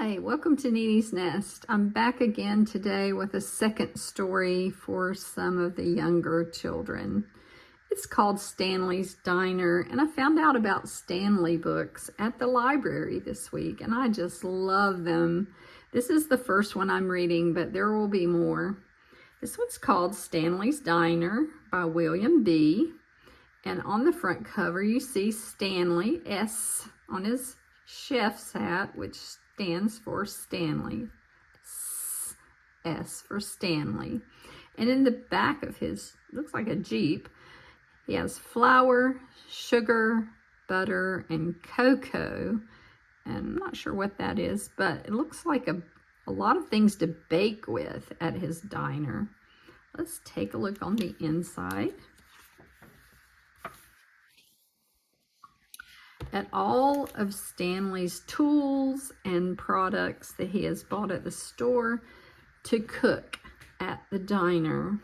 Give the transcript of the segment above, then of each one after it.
Hi, welcome to Nene's Nest. I'm back again today with a second story for some of the younger children. It's called Stanley's Diner, and I found out about Stanley books at the library this week, and I just love them. This is the first one I'm reading, but there will be more. This one's called Stanley's Diner by William B. And on the front cover, you see Stanley, S, on his chef's hat, which stands for Stanley. S for Stanley. And in the back of his, looks like a Jeep, he has flour, sugar, butter, and cocoa. And I'm not sure what that is, but it looks like a lot of things to bake with at his diner. Let's take a look on the inside. At all of Stanley's tools and products that he has bought at the store to cook at the diner.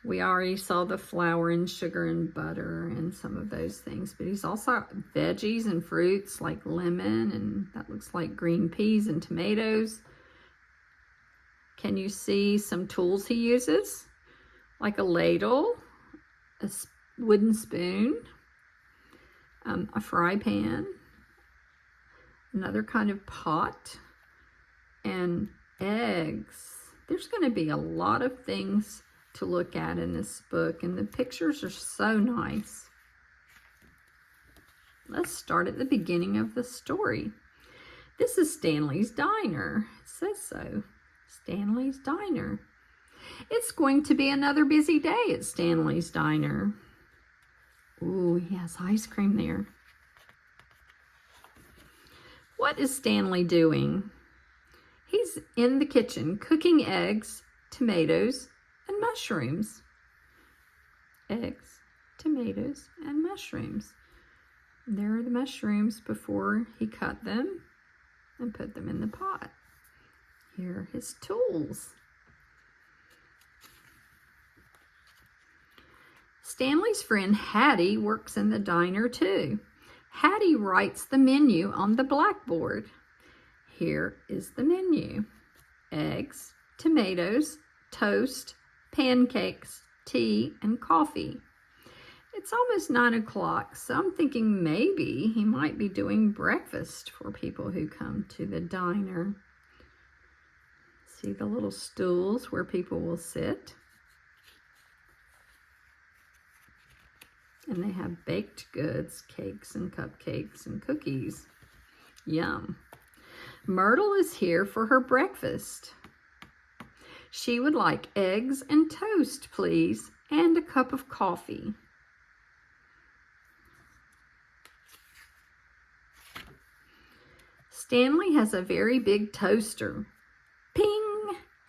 We already saw the flour and sugar and butter and some of those things, but he's also veggies and fruits like lemon, and that looks like green peas and tomatoes. Can you see some tools he uses? Like a ladle, a wooden spoon, a fry pan, another kind of pot, and eggs. There's going to be a lot of things to look at in this book, and the pictures are so nice. Let's start at the beginning of the story. This is Stanley's Diner. It says so. Stanley's Diner. It's going to be another busy day at Stanley's Diner. Ooh, he has ice cream there. What is Stanley doing? He's in the kitchen cooking eggs, tomatoes, and mushrooms. Eggs, tomatoes, and mushrooms. There are the mushrooms before he cut them and put them in the pot. Here are his tools. Stanley's friend Hattie works in the diner too. Hattie writes the menu on the blackboard. Here is the menu. Eggs, tomatoes, toast, pancakes, tea, and coffee. It's almost 9 o'clock, so I'm thinking maybe he might be doing breakfast for people who come to the diner. See the little stools where people will sit? And they have baked goods, cakes and cupcakes and cookies. Yum. Myrtle is here for her breakfast. She would like eggs and toast, please, and a cup of coffee. Stanley has a very big toaster. Ping!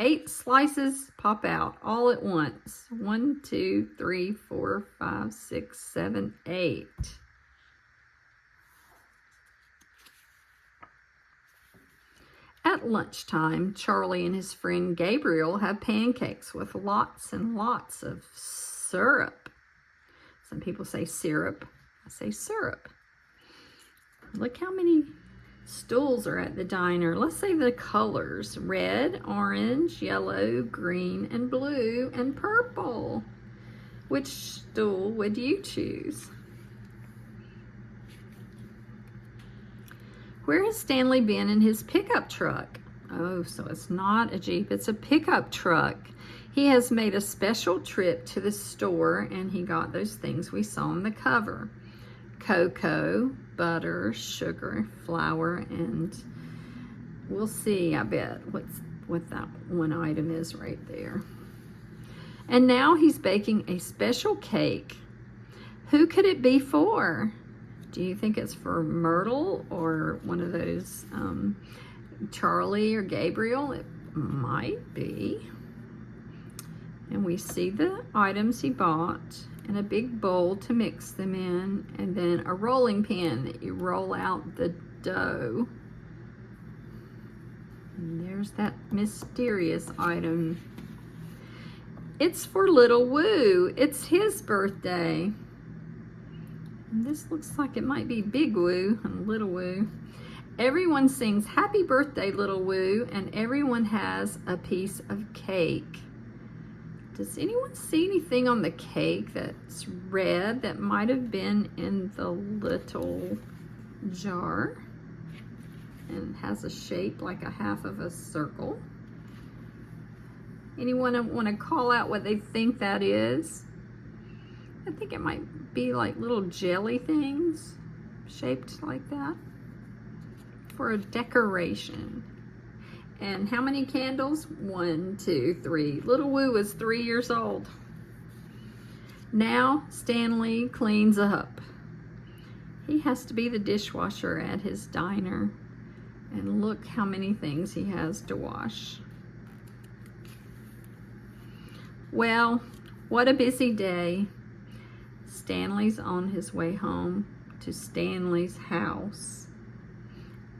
8 slices pop out all at once. 1, 2, 3, 4, 5, 6, 7, 8. At lunchtime, Charlie and his friend Gabriel have pancakes with lots and lots of syrup. Some people say syrup. I say syrup. Look how many stools are at the diner. Let's say the colors: red, orange, yellow, green, and blue, and purple. Which stool would you choose? Where has Stanley been in his pickup truck? Oh, so it's not a Jeep, it's a pickup truck. He has made a special trip to the store, and he got those things we saw on the cover. Cocoa, butter, sugar, flour, and we'll see, I bet, what that one item is right there. And now he's baking a special cake. Who could it be for? Do you think it's for Myrtle or one of those Charlie or Gabriel? It might be. And we see the items he bought, and a big bowl to mix them in, and then a rolling pin that you roll out the dough. And there's that mysterious item. It's for Little Woo. It's his birthday. And this looks like it might be Big Woo and Little Woo. Everyone sings happy birthday, little Woo, and everyone has a piece of cake. Does anyone see anything on the cake that's red that might have been in the little jar and has a shape like a half of a circle? Anyone want to call out what they think that is? I think it might be like little jelly things shaped like that for a decoration. And how many candles? 1, 2, 3. Little Woo is 3 years old. Now Stanley cleans up. He has to be the dishwasher at his diner. And look how many things he has to wash. Well, what a busy day. Stanley's on his way home to Stanley's house.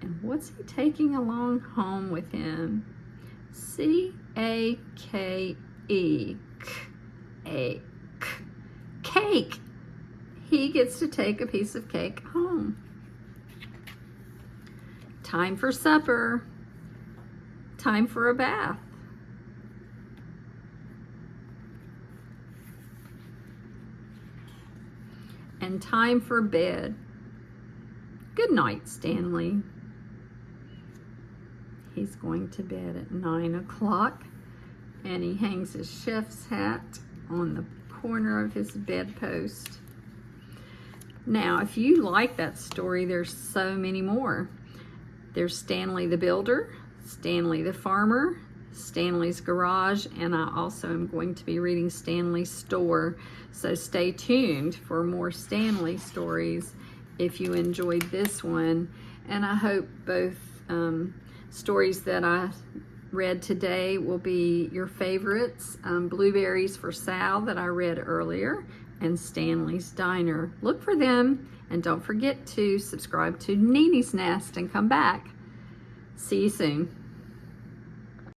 And what's he taking along home with him? C-A-K-E. Cake. He gets to take a piece of cake home. Time for supper. Time for a bath. And time for bed. Good night, Stanley. He's going to bed at 9 o'clock, and he hangs his chef's hat on the corner of his bedpost. Now, if you like that story, there's so many more. There's Stanley the Builder, Stanley the Farmer, Stanley's Garage, and I also am going to be reading Stanley's Store. So stay tuned for more Stanley stories if you enjoyed this one. And I hope both stories that I read today will be your favorites. Blueberries for Sal that I read earlier, and Stanley's Diner. Look for them, and don't forget to subscribe to Nene's Nest and come back. See you soon.